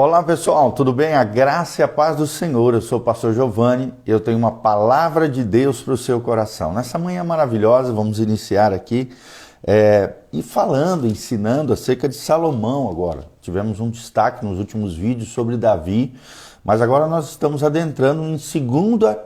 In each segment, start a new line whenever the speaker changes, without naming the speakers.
Olá pessoal, tudo bem? A graça e a paz do Senhor. Eu sou o pastor Giovanni e eu tenho uma palavra de Deus para o seu coração. Nessa manhã maravilhosa, vamos iniciar aqui ensinando acerca de Salomão agora. Tivemos um destaque nos últimos vídeos sobre Davi, mas agora nós estamos adentrando em 2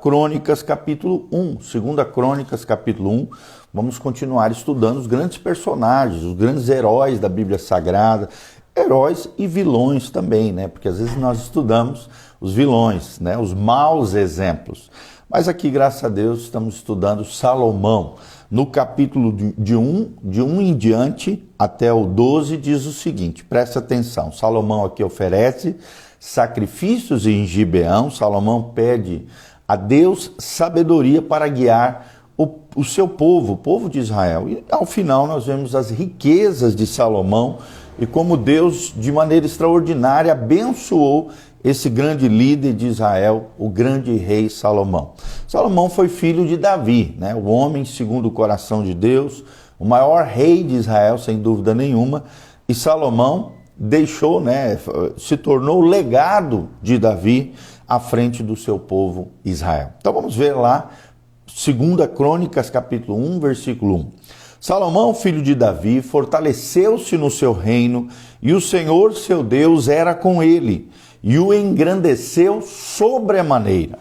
Crônicas capítulo 1. 2 Crônicas capítulo 1, vamos continuar estudando os grandes personagens, os grandes heróis da Bíblia Sagrada, heróis e vilões também, né? Porque às vezes nós estudamos os vilões, né? Os maus exemplos. Mas aqui, graças a Deus, estamos estudando Salomão. No capítulo de 1 em diante até o 12 diz o seguinte, presta atenção. Salomão aqui oferece sacrifícios em Gibeão. Salomão pede a Deus sabedoria para guiar o seu povo, o povo de Israel. E ao final nós vemos as riquezas de Salomão e como Deus, de maneira extraordinária, abençoou esse grande líder de Israel, o grande rei Salomão. Salomão foi filho de Davi, né? O homem segundo o coração de Deus, o maior rei de Israel, sem dúvida nenhuma. E Salomão deixou, né, se tornou o legado de Davi à frente do seu povo Israel. Então vamos ver lá, 2 Crônicas, capítulo 1, versículo 1. Salomão, filho de Davi, fortaleceu-se no seu reino, e o Senhor, seu Deus, era com ele, e o engrandeceu sobremaneira.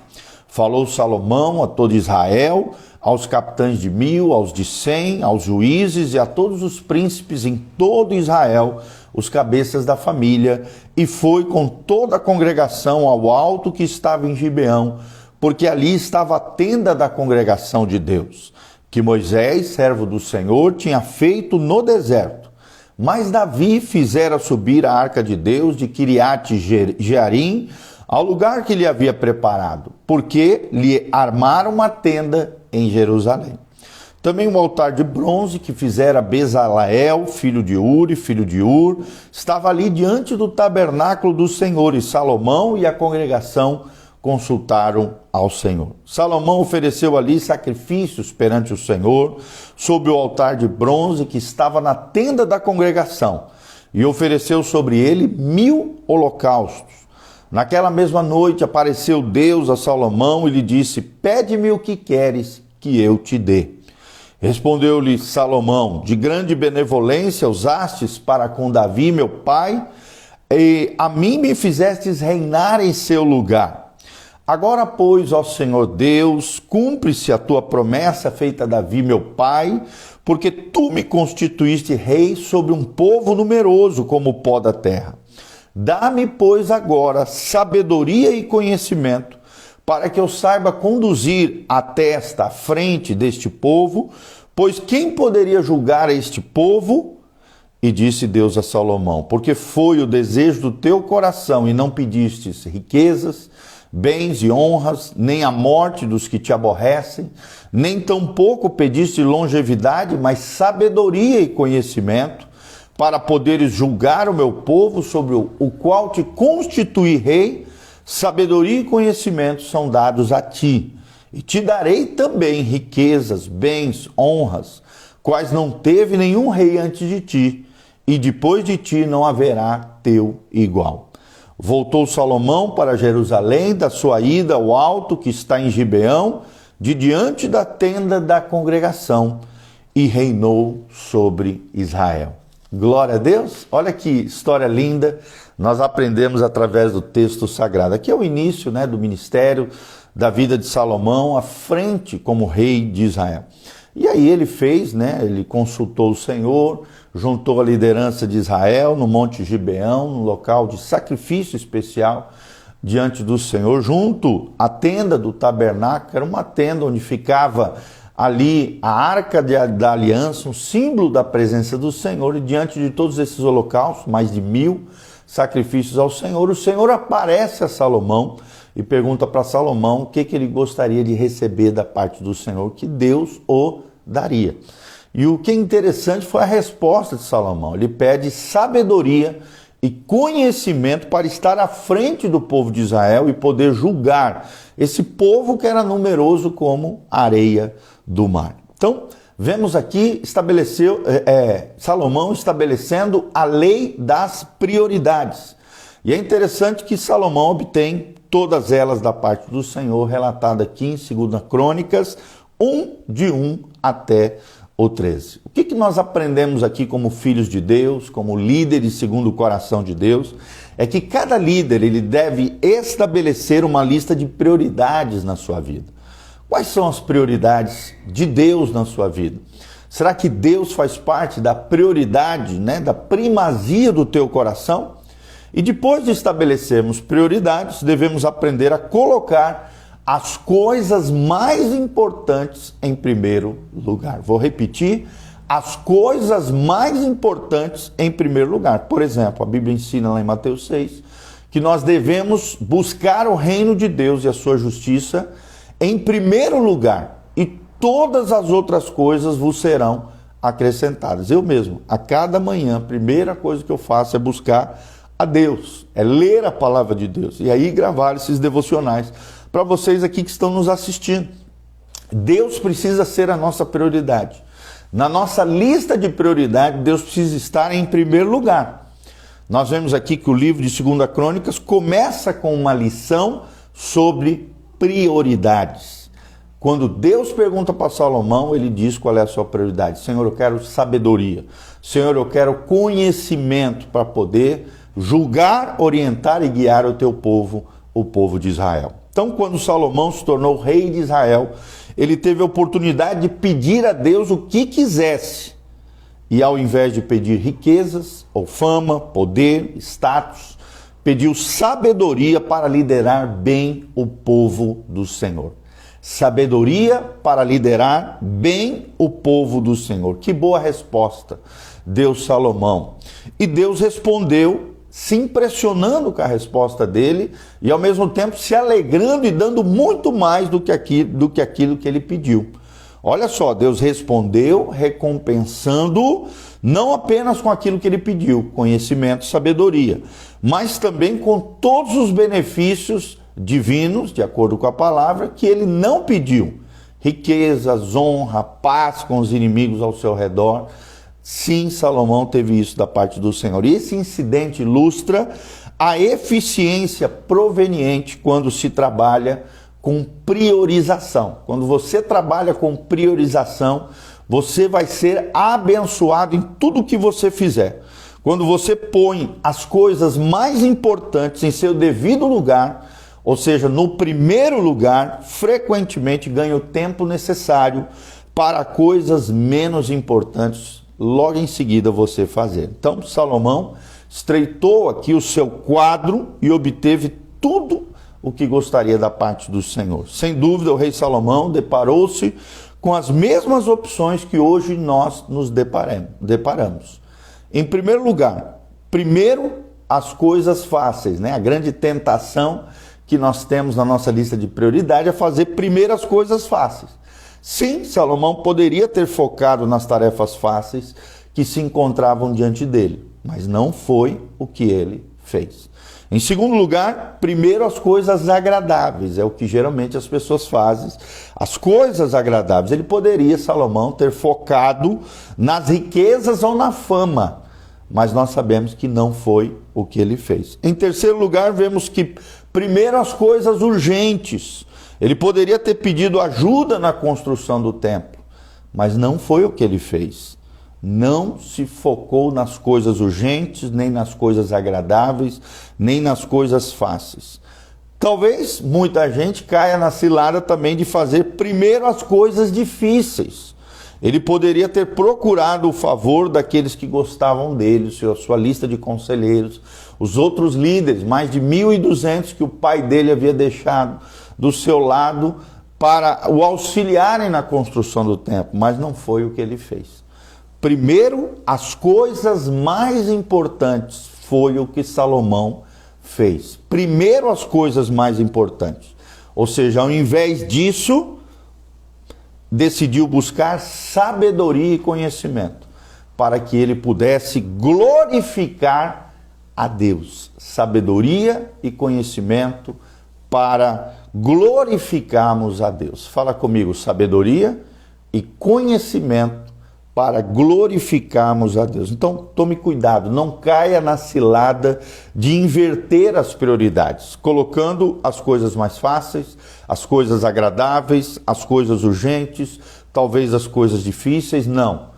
Falou Salomão a todo Israel, aos capitães de 1000, aos de 100, aos juízes e a todos os príncipes em todo Israel, os cabeças da família, e foi com toda a congregação ao alto que estava em Gibeão, porque ali estava a tenda da congregação de Deus, que Moisés, servo do Senhor, tinha feito no deserto. Mas Davi fizera subir a arca de Deus de Quiriate-Jearim ao lugar que lhe havia preparado, porque lhe armaram uma tenda em Jerusalém. Também um altar de bronze que fizera Bezaleel, filho de Uri, filho de Ur, estava ali diante do tabernáculo do Senhor, e Salomão e a congregação consultaram ao Senhor. Salomão ofereceu ali sacrifícios perante o Senhor, sob o altar de bronze que estava na tenda da congregação, e ofereceu sobre ele 1000 holocaustos. Naquela mesma noite apareceu Deus a Salomão e lhe disse: pede-me o que queres que eu te dê. Respondeu-lhe Salomão: de grande benevolência usastes para com Davi, meu pai, e a mim me fizestes reinar em seu lugar. Agora, pois, ó Senhor Deus, cumpre-se a tua promessa feita a Davi, meu pai, porque tu me constituíste rei sobre um povo numeroso como o pó da terra. Dá-me, pois, agora sabedoria e conhecimento, para que eu saiba conduzir a testa à frente deste povo, pois quem poderia julgar a este povo? E disse Deus a Salomão: porque foi o desejo do teu coração e não pedistes riquezas, bens e honras, nem a morte dos que te aborrecem, nem tampouco pediste longevidade, mas sabedoria e conhecimento, para poderes julgar o meu povo sobre o qual te constituí rei. Sabedoria e conhecimento são dados a ti, e te darei também riquezas, bens, honras, quais não teve nenhum rei antes de ti, e depois de ti não haverá teu igual. Voltou Salomão para Jerusalém, da sua ida ao alto que está em Gibeão, de diante da tenda da congregação, e reinou sobre Israel. Glória a Deus! Olha que história linda, nós aprendemos através do texto sagrado. Aqui é o início, né, do ministério, da vida de Salomão, à frente como rei de Israel. E aí ele fez, né, ele consultou o Senhor, juntou a liderança de Israel no Monte Gibeão, no local de sacrifício especial diante do Senhor, junto à tenda do tabernáculo. Era uma tenda onde ficava ali a arca da aliança, um símbolo da presença do Senhor, e diante de todos esses holocaustos, mais de 1000 sacrifícios ao Senhor, o Senhor aparece a Salomão e pergunta para Salomão o que ele gostaria de receber da parte do Senhor, que Deus o daria. E o que é interessante foi a resposta de Salomão. Ele pede sabedoria e conhecimento para estar à frente do povo de Israel e poder julgar esse povo que era numeroso como a areia do mar. Então, vemos aqui Salomão estabelecendo a lei das prioridades. E é interessante que Salomão obtém todas elas da parte do Senhor, relatada aqui em 2 Crônicas 1, de 1 até o 13. O que nós aprendemos aqui como filhos de Deus, como líderes segundo o coração de Deus, é que cada líder ele deve estabelecer uma lista de prioridades na sua vida. Quais são as prioridades de Deus na sua vida? Será que Deus faz parte da prioridade, da primazia do teu coração? E depois de estabelecermos prioridades, devemos aprender a colocar as coisas mais importantes em primeiro lugar. Vou repetir, as coisas mais importantes em primeiro lugar. Por exemplo, a Bíblia ensina lá em Mateus 6 que nós devemos buscar o reino de Deus e a sua justiça em primeiro lugar, e todas as outras coisas vos serão acrescentadas. Eu mesmo, a cada manhã, a primeira coisa que eu faço é buscar a Deus, é ler a palavra de Deus e aí gravar esses devocionais para vocês aqui que estão nos assistindo. Deus precisa ser a nossa prioridade. Na nossa lista de prioridade, Deus precisa estar em primeiro lugar. Nós vemos aqui que o livro de 2 Crônicas começa com uma lição sobre prioridades. Quando Deus pergunta para Salomão, ele diz qual é a sua prioridade. Senhor, eu quero sabedoria. Senhor, eu quero conhecimento para poder julgar, orientar e guiar o teu povo, o povo de Israel. Então, quando Salomão se tornou rei de Israel, ele teve a oportunidade de pedir a Deus o que quisesse. E ao invés de pedir riquezas, ou fama, poder, status, pediu sabedoria para liderar bem o povo do Senhor. Sabedoria para liderar bem o povo do Senhor. Que boa resposta deu Salomão. E Deus respondeu, se impressionando com a resposta dele e ao mesmo tempo se alegrando e dando muito mais do que aquilo que ele pediu. Olha só, Deus respondeu recompensando não apenas com aquilo que ele pediu, conhecimento, sabedoria, mas também com todos os benefícios divinos, de acordo com a palavra, que ele não pediu. Riquezas, honra, paz com os inimigos ao seu redor. Sim, Salomão teve isso da parte do Senhor. E esse incidente ilustra a eficiência proveniente quando se trabalha com priorização. Quando você trabalha com priorização, você vai ser abençoado em tudo que você fizer. Quando você põe as coisas mais importantes em seu devido lugar, ou seja, no primeiro lugar, frequentemente ganha o tempo necessário para coisas menos importantes logo em seguida você fazer. Então, Salomão estreitou aqui o seu quadro e obteve tudo o que gostaria da parte do Senhor. Sem dúvida, o rei Salomão deparou-se com as mesmas opções que hoje nós nos deparamos. Em primeiro lugar, as coisas fáceis, A grande tentação que nós temos na nossa lista de prioridade é fazer primeiro as coisas fáceis. Sim, Salomão poderia ter focado nas tarefas fáceis que se encontravam diante dele, mas não foi o que ele fez. Em segundo lugar, primeiro as coisas agradáveis, é o que geralmente as pessoas fazem, as coisas agradáveis. Ele poderia, Salomão, ter focado nas riquezas ou na fama, mas nós sabemos que não foi o que ele fez. Em terceiro lugar, vemos que primeiro as coisas urgentes. Ele poderia ter pedido ajuda na construção do templo, mas não foi o que ele fez. Não se focou nas coisas urgentes, nem nas coisas agradáveis, nem nas coisas fáceis. Talvez muita gente caia na cilada também de fazer primeiro as coisas difíceis. Ele poderia ter procurado o favor daqueles que gostavam dele, sua lista de conselheiros, os outros líderes, mais de 1.200 que o pai dele havia deixado do seu lado para o auxiliarem na construção do templo, mas não foi o que ele fez. Primeiro, as coisas mais importantes foi o que Salomão fez. Primeiro, as coisas mais importantes. Ou seja, ao invés disso, decidiu buscar sabedoria e conhecimento para que ele pudesse glorificar a Deus. Sabedoria e conhecimento para glorificarmos a Deus. Fala comigo, sabedoria e conhecimento para glorificarmos a Deus. Então, tome cuidado, não caia na cilada de inverter as prioridades, colocando as coisas mais fáceis, as coisas agradáveis, as coisas urgentes, talvez as coisas difíceis. Não.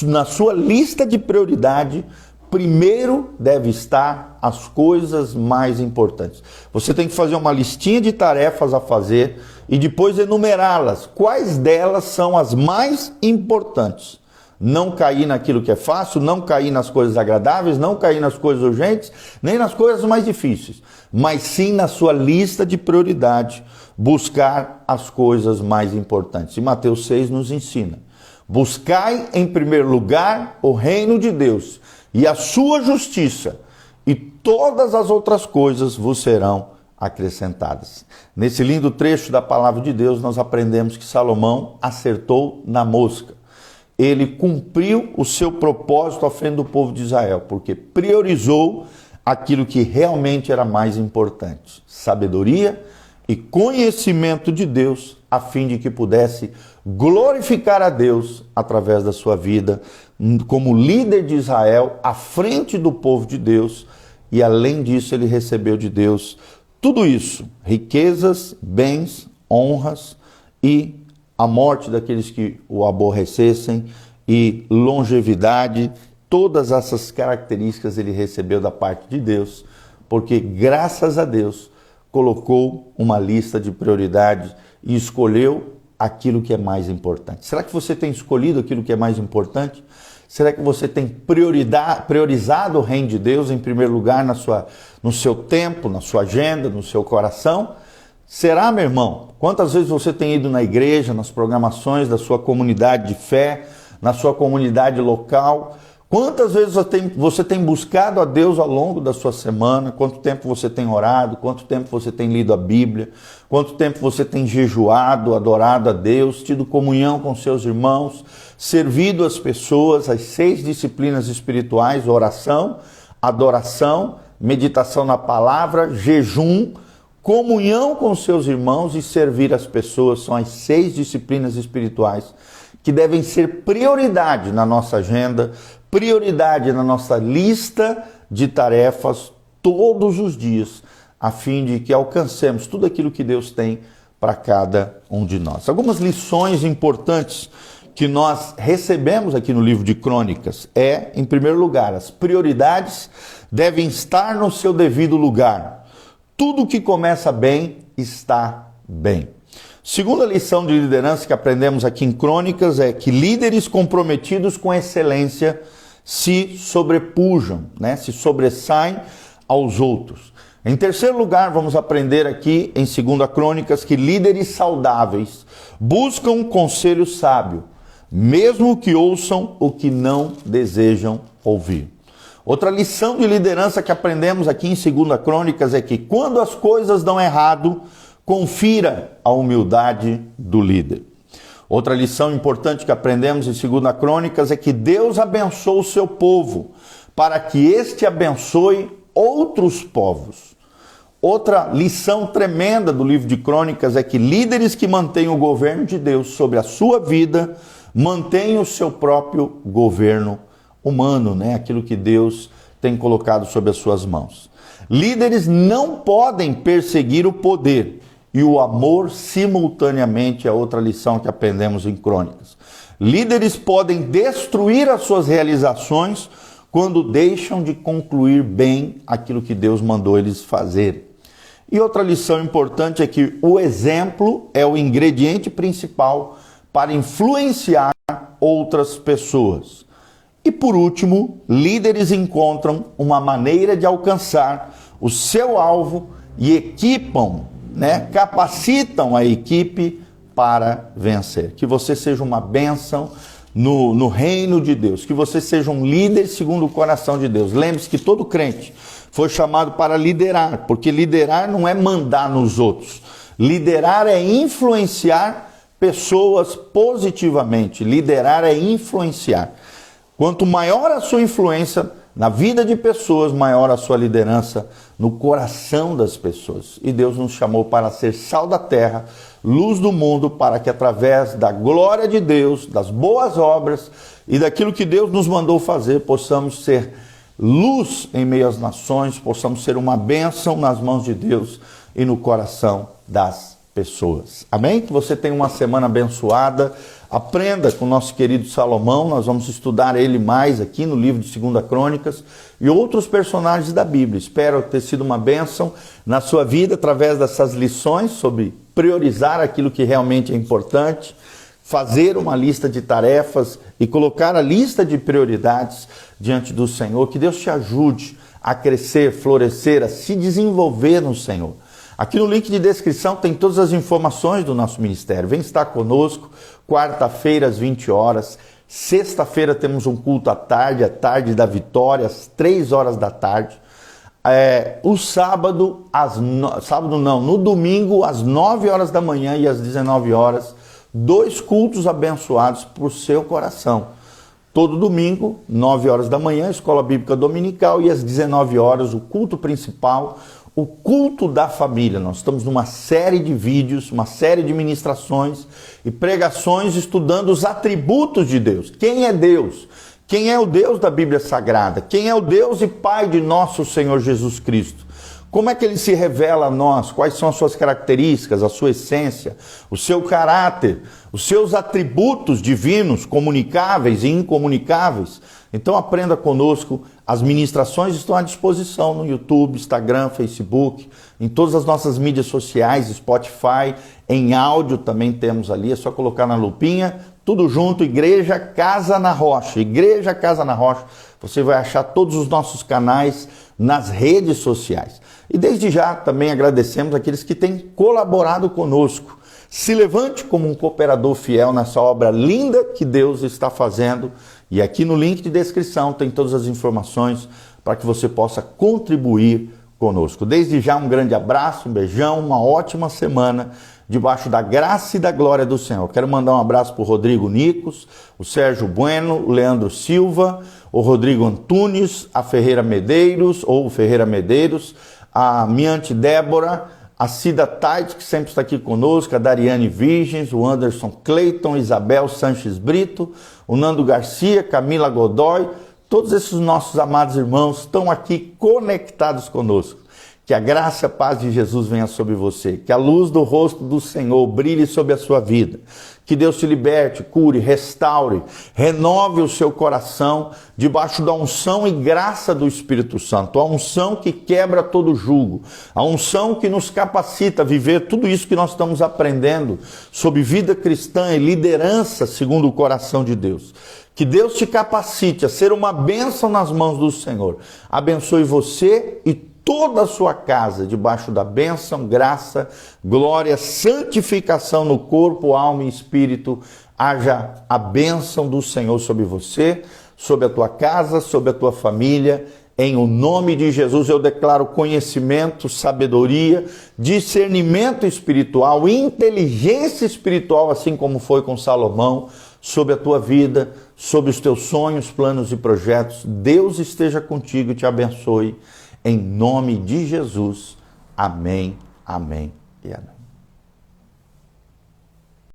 Na sua lista de prioridade, primeiro deve estar as coisas mais importantes. Você tem que fazer uma listinha de tarefas a fazer e depois enumerá-las. Quais delas são as mais importantes? Não cair naquilo que é fácil, não cair nas coisas agradáveis, não cair nas coisas urgentes, nem nas coisas mais difíceis. Mas sim na sua lista de prioridade, buscar as coisas mais importantes. E Mateus 6 nos ensina: buscai em primeiro lugar o reino de Deus e a sua justiça, e todas as outras coisas vos serão acrescentadas. Nesse lindo trecho da palavra de Deus, nós aprendemos que Salomão acertou na mosca. Ele cumpriu o seu propósito à frente do povo de Israel, porque priorizou aquilo que realmente era mais importante: sabedoria e conhecimento de Deus, a fim de que pudesse glorificar a Deus através da sua vida como líder de Israel à frente do povo de Deus. E além disso, ele recebeu de Deus tudo isso: riquezas, bens, honras e a morte daqueles que o aborrecessem e longevidade. Todas essas características ele recebeu da parte de Deus, porque graças a Deus colocou uma lista de prioridades e escolheu aquilo que é mais importante. Será que você tem escolhido aquilo que é mais importante? Será que você tem priorizado o reino de Deus em primeiro lugar no seu tempo, na sua agenda, no seu coração? Será, meu irmão? Quantas vezes você tem ido na igreja, nas programações da sua comunidade de fé, na sua comunidade local? Quantas vezes você tem buscado a Deus ao longo da sua semana? Quanto tempo você tem orado? Quanto tempo você tem lido a Bíblia? Quanto tempo você tem jejuado, adorado a Deus, tido comunhão com seus irmãos, servido as pessoas, as 6 disciplinas espirituais: oração, adoração, meditação na palavra, jejum, comunhão com seus irmãos e servir as pessoas? São as 6 disciplinas espirituais que devem ser prioridade na nossa agenda, prioridade na nossa lista de tarefas todos os dias, a fim de que alcancemos tudo aquilo que Deus tem para cada um de nós. Algumas lições importantes que nós recebemos aqui no livro de Crônicas em primeiro lugar, as prioridades devem estar no seu devido lugar. Tudo que começa bem está bem. Segunda lição de liderança que aprendemos aqui em Crônicas é que líderes comprometidos com excelência se sobrepujam, se sobressaem aos outros. Em terceiro lugar, vamos aprender aqui em 2 Crônicas que líderes saudáveis buscam conselho sábio, mesmo que ouçam o que não desejam ouvir. Outra lição de liderança que aprendemos aqui em 2 Crônicas é que quando as coisas dão errado, confira a humildade do líder. Outra lição importante que aprendemos em 2 Crônicas é que Deus abençoa o seu povo para que este abençoe outros povos. Outra lição tremenda do livro de Crônicas é que líderes que mantêm o governo de Deus sobre a sua vida mantêm o seu próprio governo humano, aquilo que Deus tem colocado sob as suas mãos. Líderes não podem perseguir o poder e o amor simultaneamente, é outra lição que aprendemos em Crônicas. Líderes podem destruir as suas realizações quando deixam de concluir bem aquilo que Deus mandou eles fazer. E outra lição importante é que o exemplo é o ingrediente principal para influenciar outras pessoas. E por último, líderes encontram uma maneira de alcançar o seu alvo e equipam, capacitam a equipe para vencer. Que você seja uma bênção no reino de Deus, que você seja um líder segundo o coração de Deus. Lembre-se que todo crente foi chamado para liderar, porque liderar não é mandar nos outros. Liderar é influenciar pessoas positivamente. Liderar é influenciar. Quanto maior a sua influência na vida de pessoas, maior a sua liderança no coração das pessoas. E Deus nos chamou para ser sal da terra, luz do mundo, para que através da glória de Deus, das boas obras e daquilo que Deus nos mandou fazer, possamos ser luz em meio às nações, possamos ser uma bênção nas mãos de Deus e no coração das pessoas. Amém? Que você tenha uma semana abençoada. Aprenda com o nosso querido Salomão. Nós vamos estudar ele mais aqui no livro de 2 Crônicas e outros personagens da Bíblia. Espero ter sido uma bênção na sua vida através dessas lições sobre priorizar aquilo que realmente é importante, fazer uma lista de tarefas e colocar a lista de prioridades diante do Senhor. Que Deus te ajude a crescer, florescer, a se desenvolver no Senhor. Aqui no link de descrição tem todas as informações do nosso ministério. Vem estar conosco, quarta-feira às 20 horas. Sexta-feira temos um culto à tarde, a tarde da vitória, às 3 horas da tarde. No domingo, às 9 horas da manhã e às 19 horas, 2 cultos abençoados por seu coração. Todo domingo, 9 horas da manhã, Escola Bíblica Dominical, e às 19 horas, o culto principal, o culto da família. Nós estamos numa série de vídeos, uma série de ministrações e pregações estudando os atributos de Deus. Quem é Deus? Quem é o Deus da Bíblia Sagrada? Quem é o Deus e Pai de nosso Senhor Jesus Cristo? Como é que ele se revela a nós? Quais são as suas características, a sua essência, o seu caráter, os seus atributos divinos, comunicáveis e incomunicáveis? Então aprenda conosco. As ministrações estão à disposição no YouTube, Instagram, Facebook, em todas as nossas mídias sociais, Spotify, em áudio também temos ali, é só colocar na lupinha, tudo junto, Igreja Casa na Rocha. Igreja Casa na Rocha, você vai achar todos os nossos canais nas redes sociais. E desde já também agradecemos aqueles que têm colaborado conosco. Se levante como um cooperador fiel nessa obra linda que Deus está fazendo. E aqui no link de descrição tem todas as informações para que você possa contribuir conosco. Desde já um grande abraço, um beijão, uma ótima semana debaixo da graça e da glória do Senhor. Quero mandar um abraço para o Rodrigo Nicos, o Sérgio Bueno, o Leandro Silva, o Rodrigo Antunes, a Ferreira Medeiros, ou Ferreira Medeiros, a Miante Débora, a Cida Tait, que sempre está aqui conosco, a Dariane Virgens, o Anderson Cleiton, Isabel Sanches Brito, o Nando Garcia, Camila Godoy, todos esses nossos amados irmãos estão aqui conectados conosco. Que a graça e a paz de Jesus venha sobre você, que a luz do rosto do Senhor brilhe sobre a sua vida, que Deus te liberte, cure, restaure, renove o seu coração debaixo da unção e graça do Espírito Santo, a unção que quebra todo jugo, a unção que nos capacita a viver tudo isso que nós estamos aprendendo sobre vida cristã e liderança segundo o coração de Deus. Que Deus te capacite a ser uma bênção nas mãos do Senhor. Abençoe você e toda a sua casa, debaixo da bênção, graça, glória, santificação no corpo, alma e espírito. Haja a bênção do Senhor sobre você, sobre a tua casa, sobre a tua família. Em o nome de Jesus eu declaro conhecimento, sabedoria, discernimento espiritual, inteligência espiritual, assim como foi com Salomão, sobre a tua vida, sobre os teus sonhos, planos e projetos. Deus esteja contigo e te abençoe. Em nome de Jesus. Amém, amém e amém.